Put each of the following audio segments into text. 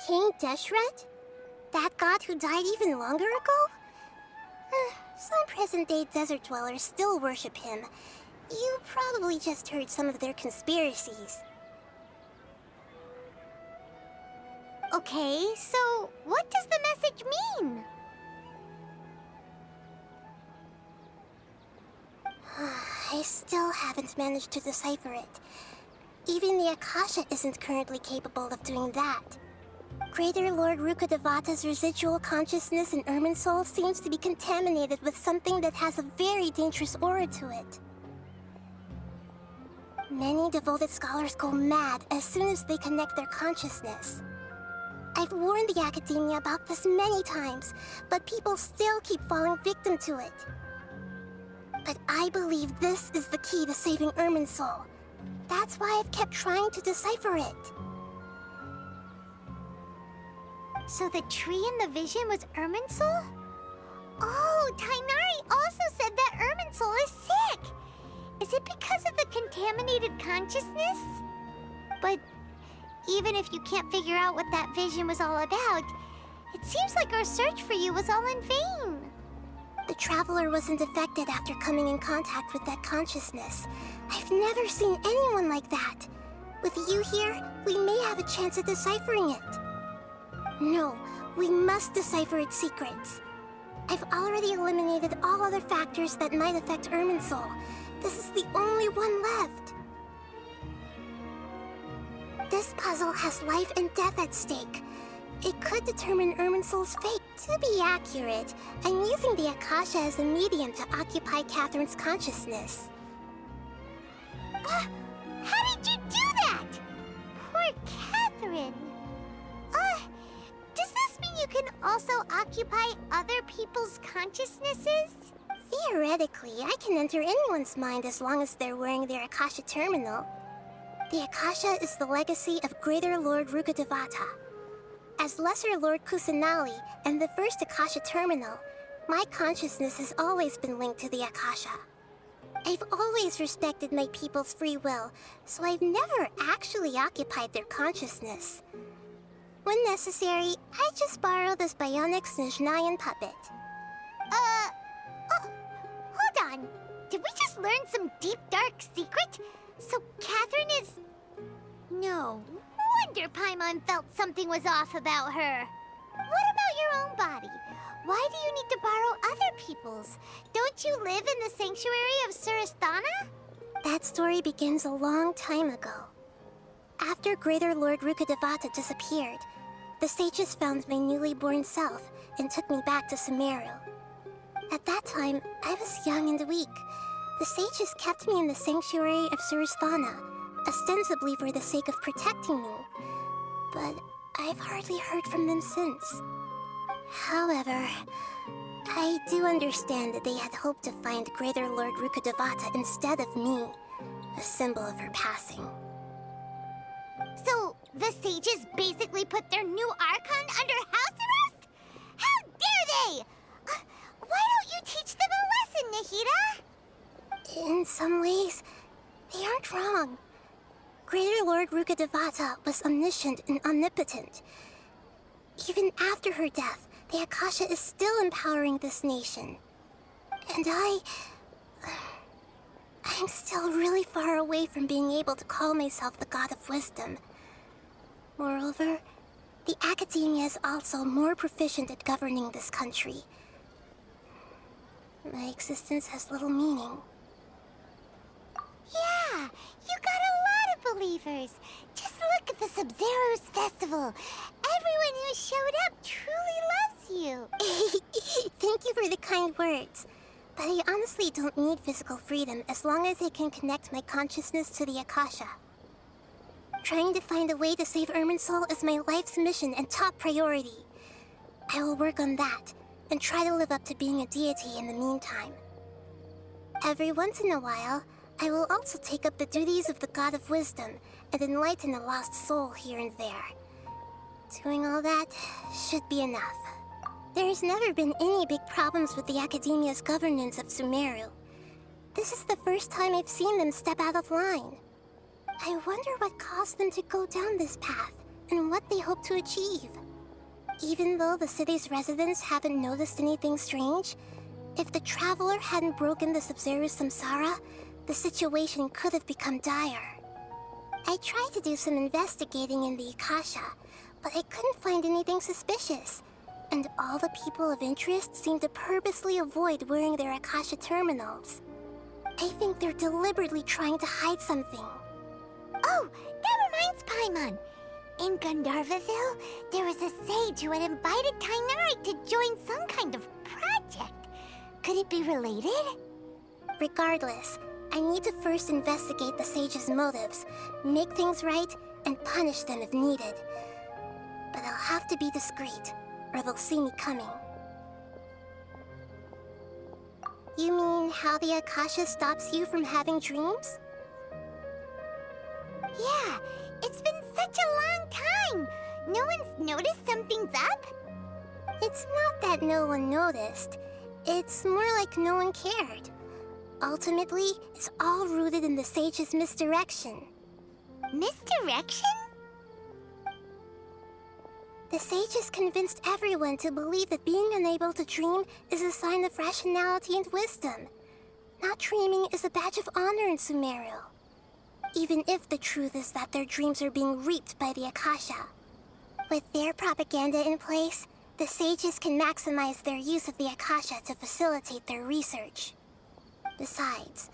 King Deshret? That god who died even longer ago? Some present-day desert dwellers still worship him. You probably just heard some of their conspiracies. Okay, so what does the message mean? I still haven't managed to decipher it. Even the Akasha isn't currently capable of doing that. Greater Lord Rukkhadevata's residual consciousness in Irminsul seems to be contaminated with something that has a very dangerous aura to it. Many devoted scholars go mad as soon as they connect their consciousness. I've warned the Academia about this many times, but people still keep falling victim to it. But I believe this is the key to saving Irminsul. That's why I've kept trying to decipher it. So the tree in the vision was Irminsul? Oh, Tainari also said that Irminsul is sick! Is it because of the contaminated consciousness? But even if you can't figure out what that vision was all about, it seems like our search for you was all in vain. The Traveler wasn't affected after coming in contact with that consciousness. I've never seen anyone like that. With you here, we may have a chance at deciphering it. No, we must decipher its secrets. I've already eliminated all other factors that might affect Irminsul. This is the only one left. This puzzle has life and death at stake. It could determine Irminsul's fate. To be accurate, I'm using the Akasha as a medium to occupy Catherine's consciousness. How did you do that? Poor Catherine. Does this mean you can also occupy other people's consciousnesses? Theoretically, I can enter anyone's mind as long as they're wearing their Akasha terminal. The Akasha is the legacy of Greater Lord Rukkhadevata. As Lesser Lord Kusanali and the first Akasha terminal, my consciousness has always been linked to the Akasha. I've always respected my people's free will, so I've never actually occupied their consciousness. When necessary, I just borrow this bionic Snezhnayan puppet. Hold on. Did we just learn some deep, dark secret? So Catherine is... No wonder Paimon felt something was off about her. What about your own body? Why do you need to borrow other people's? Don't you live in the sanctuary of Surasthana? That story begins a long time ago. After Greater Lord Rukkhadevata disappeared, the sages found my newly born self and took me back to Sumeru. At that time, I was young and weak. The sages kept me in the sanctuary of Surasthana, ostensibly for the sake of protecting me. But I've hardly heard from them since. However, I do understand that they had hoped to find Greater Lord Rukkhadevata instead of me, a symbol of her passing. So, the sages basically put their new Archon under house arrest? How dare they! Why don't you teach them a lesson, Nahida? In some ways, they aren't wrong. Greater Lord Rukkhadevata was omniscient and omnipotent. Even after her death, the Akasha is still empowering this nation. And I'm still really far away from being able to call myself the God of Wisdom. Moreover, the Academia is also more proficient at governing this country. My existence has little meaning. Yeah, you got a lot of believers. Just look at the Sub-Zero's festival. Everyone who showed up truly loves you. Thank you for the kind words. But I honestly don't need physical freedom as long as I can connect my consciousness to the Akasha. Trying to find a way to save Irminsul is my life's mission and top priority. I will work on that, and try to live up to being a deity in the meantime. Every once in a while, I will also take up the duties of the God of Wisdom and enlighten a lost soul here and there. Doing all that should be enough. There's never been any big problems with the Academia's governance of Sumeru. This is the first time I've seen them step out of line. I wonder what caused them to go down this path, and what they hope to achieve. Even though the city's residents haven't noticed anything strange, if the traveler hadn't broken the Sumaru Samsara, the situation could have become dire. I tried to do some investigating in the Akasha, but I couldn't find anything suspicious. And all the people of interest seem to purposely avoid wearing their Akasha terminals. I think they're deliberately trying to hide something. Oh, that reminds Paimon. In Gandharvaville, there was a sage who had invited Tainari to join some kind of project. Could it be related? Regardless, I need to first investigate the sage's motives, make things right, and punish them if needed. But I'll have to be discreet, or they'll see me coming. You mean how the Akasha stops you from having dreams? Yeah, it's been such a long time. No one's noticed something's up? It's not that no one noticed. It's more like no one cared. Ultimately, it's all rooted in the sage's misdirection. Misdirection? The sage has convinced everyone to believe that being unable to dream is a sign of rationality and wisdom. Not dreaming is a badge of honor in Sumeru. Even if the truth is that their dreams are being reaped by the Akasha. With their propaganda in place, the sages can maximize their use of the Akasha to facilitate their research. Besides,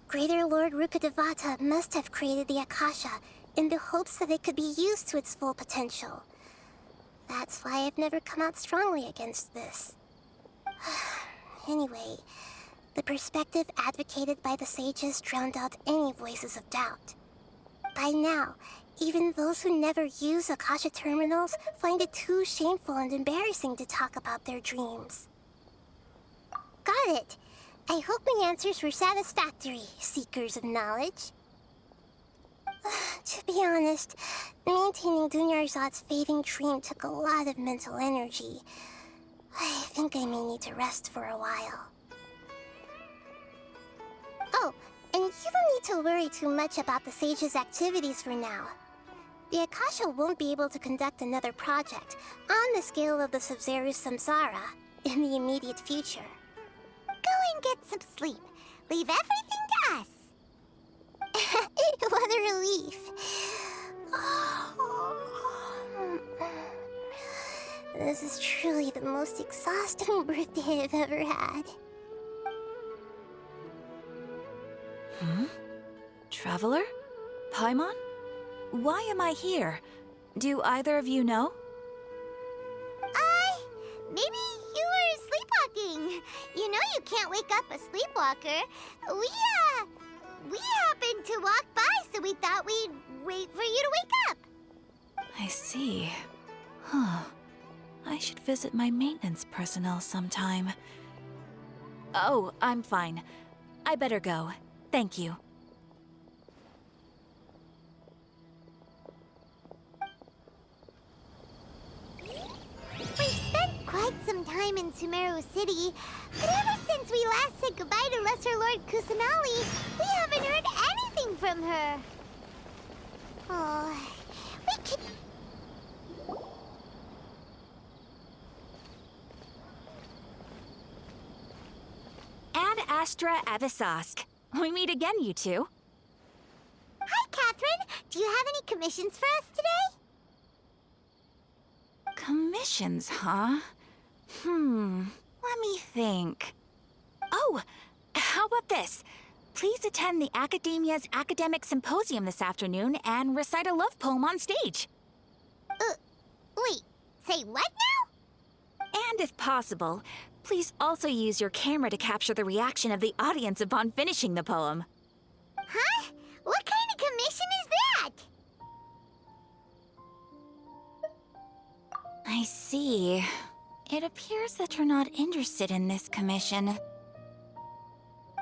Greater Lord Rukkhadevata must have created the Akasha in the hopes that it could be used to its full potential. That's why I've never come out strongly against this. Anyway, the perspective advocated by the sages drowned out any voices of doubt. By now, even those who never use Akasha terminals find it too shameful and embarrassing to talk about their dreams. Got it! I hope my answers were satisfactory, seekers of knowledge. To be honest, maintaining Dunyarzad's fading dream took a lot of mental energy. I think I may need to rest for a while. Oh, and you don't need to worry too much about the sage's activities for now. The Akasha won't be able to conduct another project on the scale of the Sumaru Samsara in the immediate future. Go and get some sleep. Leave everything to us. What a relief. This is truly the most exhausting birthday I've ever had. Traveler? Paimon? Why am I here? Do either of you know? Maybe you were sleepwalking. You know you can't wake up a sleepwalker. We happened to walk by, so we thought we'd wait for you to wake up. I see. Huh. I should visit my maintenance personnel sometime. Oh, I'm fine. I better go. Thank you. We've spent quite some time in Sumeru City, but ever since we last said goodbye to Lesser Lord Kusanali, we haven't heard anything from her. Oh, we could... Ad Astra Avisask. We meet again, you two. Hi, Catherine. Do you have any commissions for us today? Commissions, huh? Let me think. Oh, how about this? Please attend the Academia's Academic Symposium this afternoon and recite a love poem on stage. Wait, say what now? And if possible, please also use your camera to capture the reaction of the audience upon finishing the poem. Huh? What kind of commission is that? I see. It appears that you're not interested in this commission.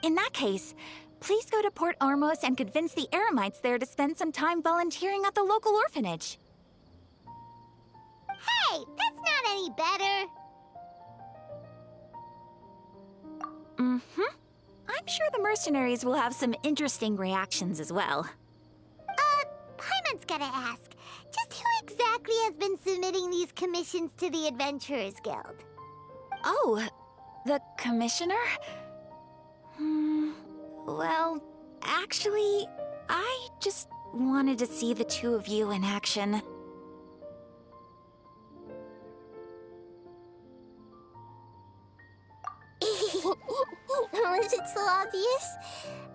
In that case, please go to Port Ormos and convince the Eremites there to spend some time volunteering at the local orphanage. Hey, that's not any better. I'm sure the mercenaries will have some interesting reactions as well. Paimon's gotta ask. Just who exactly exactly has been submitting these commissions to the Adventurers Guild? Oh, the commissioner? Well, actually, I just wanted to see the two of you in action. Was it so obvious?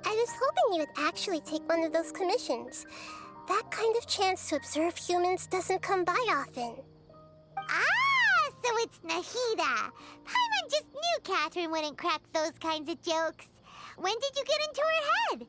I was hoping you would actually take one of those commissions. That kind of chance to observe humans doesn't come by often. Ah, so it's Nahida. Paimon just knew Catherine wouldn't crack those kinds of jokes. When did you get into her head?